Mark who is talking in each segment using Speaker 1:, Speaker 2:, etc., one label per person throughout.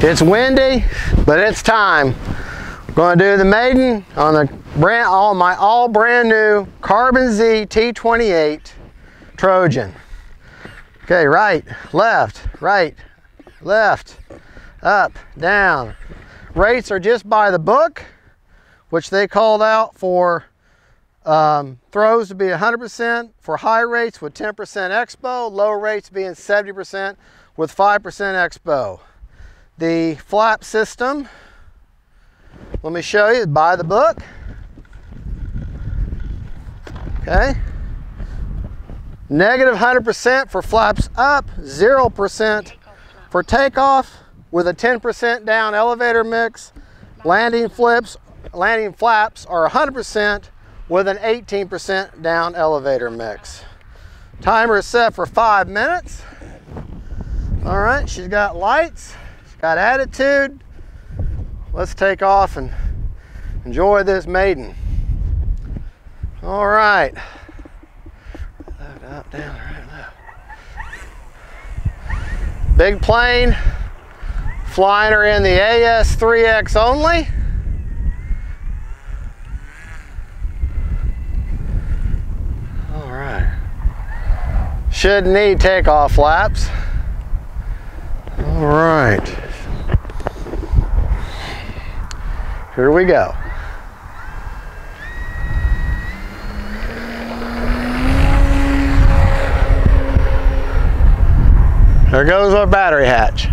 Speaker 1: It's windy, but it's time. We're going to do the maiden on my all brand new Carbon Z T-28 Trojan. Okay, right, left, up, down. Rates are just by the book, which they called out for throws to be 100% for high rates with 10% expo, low rates being 70% with 5% expo. The flap system, let me show you, by the book. Okay. Negative 100% for flaps up, 0% for takeoff with a 10% down elevator mix. Landing flaps are 100% with an 18% down elevator mix. Timer is set for 5 minutes. All right, she's got lights, she's got attitude. Let's take off and enjoy this maiden. All right. Left, up, down, right, left. Big plane, flying her in the AS3X only. All right. Shouldn't need takeoff flaps. All right. Here we go. There goes our battery hatch.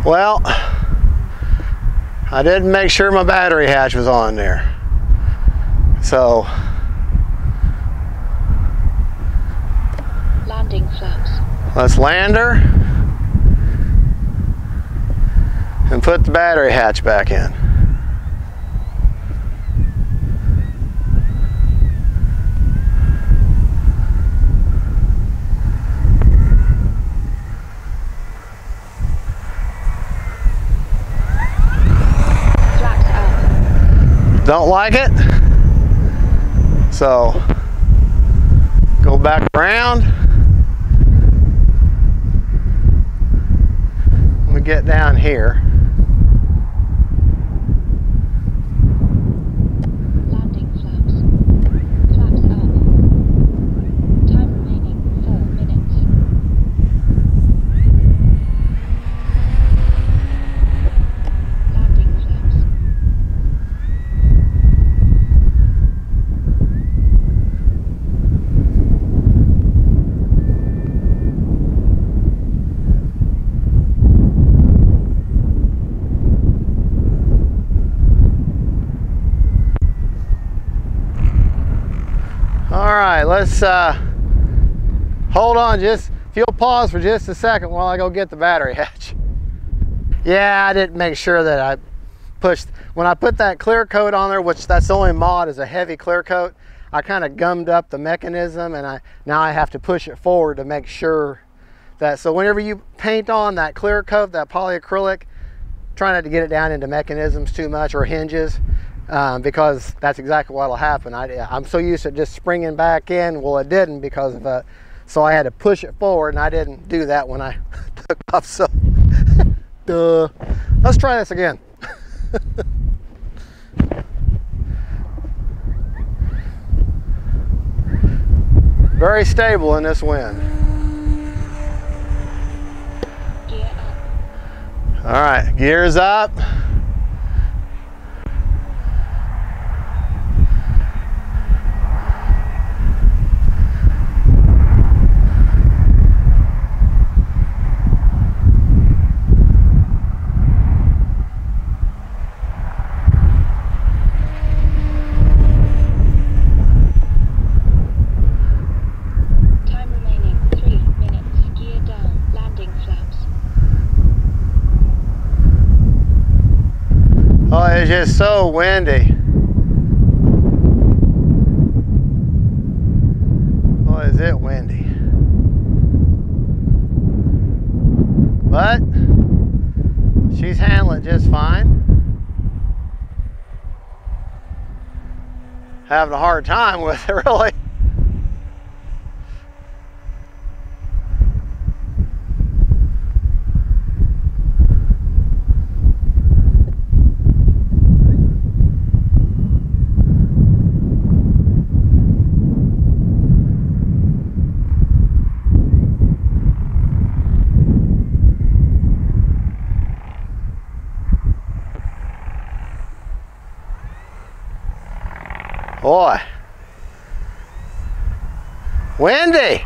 Speaker 1: Well, I didn't make sure my battery hatch was on there. So,
Speaker 2: landing flaps.
Speaker 1: Let's land her and put the battery hatch back in. Don't like it, so go back around. Let me get down here.
Speaker 2: Landing flaps. Flaps up. Time remaining 4 minutes. Landing flaps.
Speaker 1: All right, let's hold on, if you'll pause for just a second while I go get the battery hatch. Yeah, I didn't make sure that I pushed, when I put that clear coat on there, which that's the only mod is a heavy clear coat, I kind of gummed up the mechanism, and now I have to push it forward to make sure that, so whenever you paint on that clear coat, that polyacrylic, try not to get it down into mechanisms too much or hinges. Because that's exactly what will happen. I'm so used to just springing back in. Well, it didn't because of it. So I had to push it forward, and I didn't do that when I took off. So, duh. Let's try this again. Very stable in this wind.
Speaker 2: Gear up.
Speaker 1: All right, gears up. Oh, it's just so windy. Oh, is it windy? But she's handling just fine. Having a hard time with it, really. boy. Windy.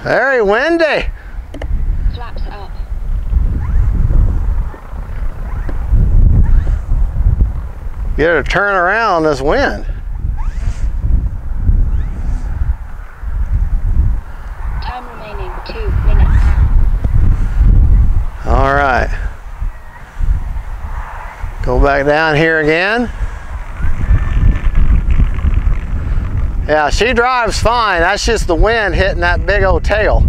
Speaker 1: Very windy.
Speaker 2: Flaps up.
Speaker 1: Get her to turn around this wind.
Speaker 2: Time remaining 2 minutes.
Speaker 1: All right. Go back down here again. Yeah, she drives fine. That's just the wind hitting that big old tail.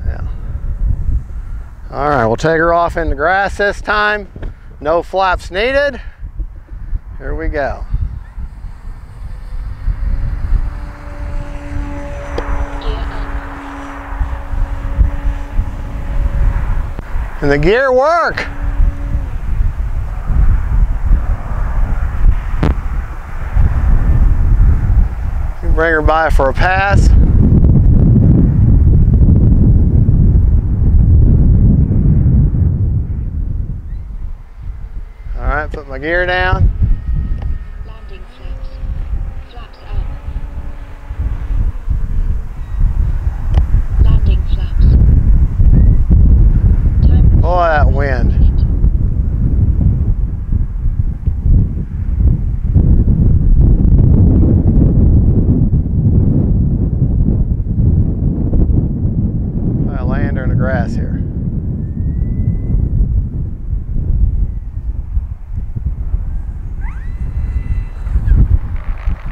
Speaker 1: Yeah. All right, we'll take her off in the grass this time. No flaps needed. Here we go. And the gear work. Bring her by for a pass. All right, put my gear down.
Speaker 2: Landing flaps. Flaps up. Landing flaps. Time.
Speaker 1: Boy, that wind. I land her in the grass here.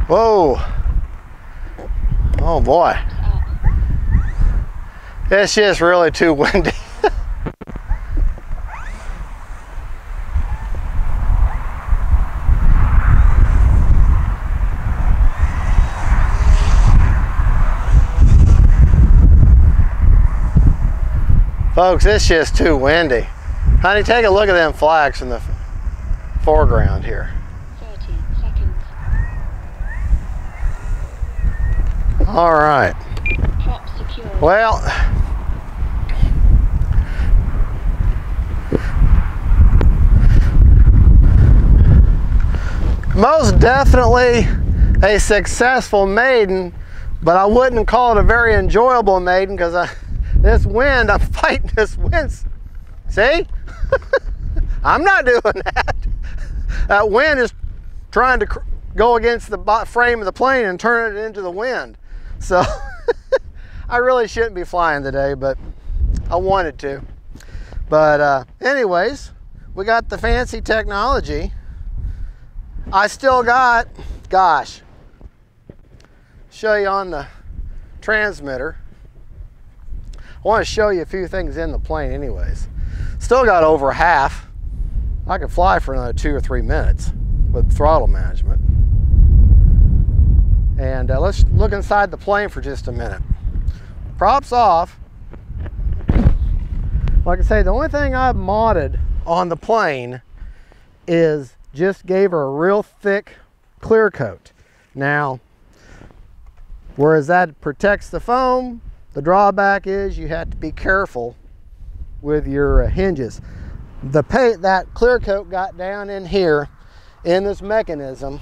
Speaker 1: Whoa. Oh boy. It's just really too windy. Folks, it's just too windy. Honey, take a look at them flags in the foreground here.
Speaker 2: 30 seconds.
Speaker 1: All right.
Speaker 2: Prop secured.
Speaker 1: Well, most definitely a successful maiden, but I wouldn't call it a very enjoyable maiden because this wind, I'm fighting this wind. See? I'm not doing that. That wind is trying to go against the frame of the plane and turn it into the wind. So I really shouldn't be flying today, but I wanted to. But anyways, we got the fancy technology. I still got, gosh, show you on the transmitter. I want to show you a few things in the plane anyways. Still got over half. I could fly for another 2 or 3 minutes with throttle management. And let's look inside the plane for just a minute. Props off. Like I say, the only thing I've modded on the plane is just gave her a real thick clear coat. Now, whereas that protects the foam, the drawback is you have to be careful with your hinges. That clear coat got down in here in this mechanism,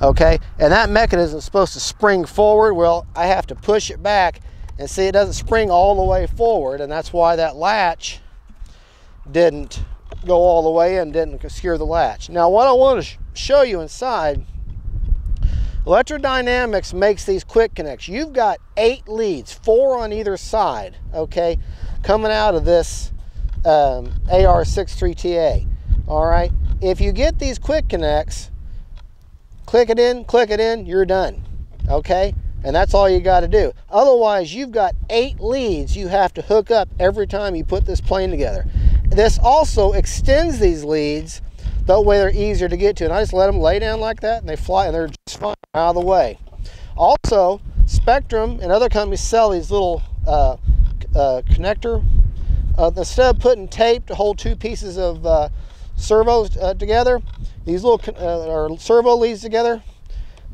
Speaker 1: okay, and that mechanism is supposed to spring forward. Well, I have to push it back, and see, it doesn't spring all the way forward, and that's why that latch didn't go all the way and didn't secure the latch. Now, what I want to show you inside, Electrodynamics makes these quick connects. You've got 8 leads, 4 on either side, okay, coming out of this AR63TA. All right, if you get these quick connects, click it in, you're done, okay? And that's all you got to do. Otherwise, you've got 8 leads you have to hook up every time you put this plane together. This also extends these leads, that way they're easier to get to. And I just let them lay down like that and they fly, and they're just fine out of the way. Also, Spectrum and other companies sell these little connector. Instead of putting tape to hold 2 pieces of servos together, these little servo leads together,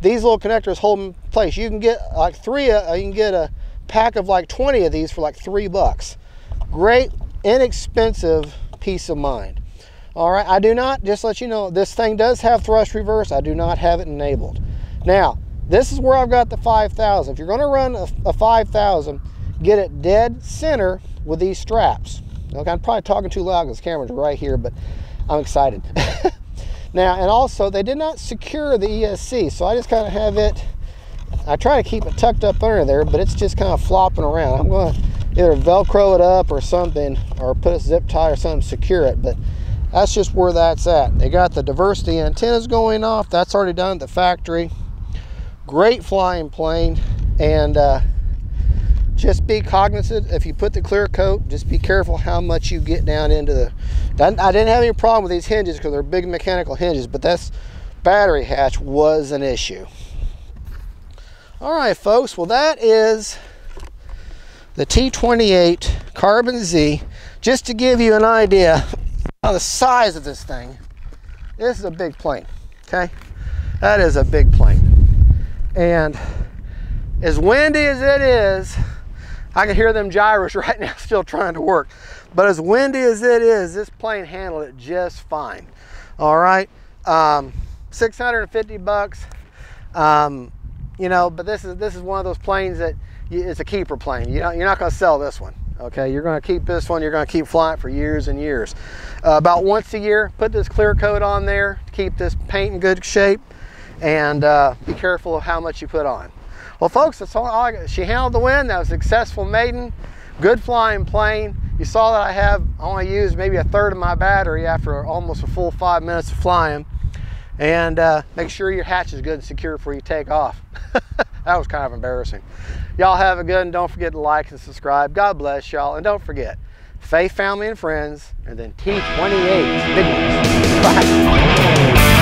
Speaker 1: these little connectors hold in place. You can get like you can get a pack of like 20 of these for like $3. Great, inexpensive peace of mind. All right, I do not, just let you know, this thing does have thrust reverse. I do not have it enabled. Now, this is where I've got the 5000. If you're gonna run a 5000, get it dead center with these straps. Okay, I'm probably talking too loud because the camera's right here, but I'm excited. Now, and also, they did not secure the ESC, so I just kind of have it, I try to keep it tucked up under there, but it's just kind of flopping around. I'm gonna either Velcro it up or something, or put a zip tie or something to secure it, but that's just where that's at. They got the diversity antennas going off. That's already done at the factory. Great flying plane. And just be cognizant, if you put the clear coat, just be careful how much you get down into the... I didn't have any problem with these hinges because they're big mechanical hinges, but this battery hatch was an issue. All right, folks. Well, that is the T-28 Carbon Z. Just to give you an idea of the size of this thing, this is a big plane, okay? That is a big plane. And as windy as it is, I can hear them gyros right now still trying to work. But as windy as it is, this plane handled it just fine. All right, $650. You know, but this is one of those planes that it's a keeper plane. You're not going to sell this one. Okay, you're going to keep this one. You're going to keep flying for years and years. About once a year, put this clear coat on there to keep this paint in good shape, and be careful of how much you put on. Well, folks, that's all I got. She handled the wind. That was a successful maiden. Good flying plane. You saw that I only used maybe a third of my battery after almost a full 5 minutes of flying. And make sure your hatch is good and secure before you take off. That was kind of embarrassing. Y'all have a good, and don't forget to like and subscribe. God bless y'all, and don't forget, faith, family, and friends, and then T-28, big ones. Bye.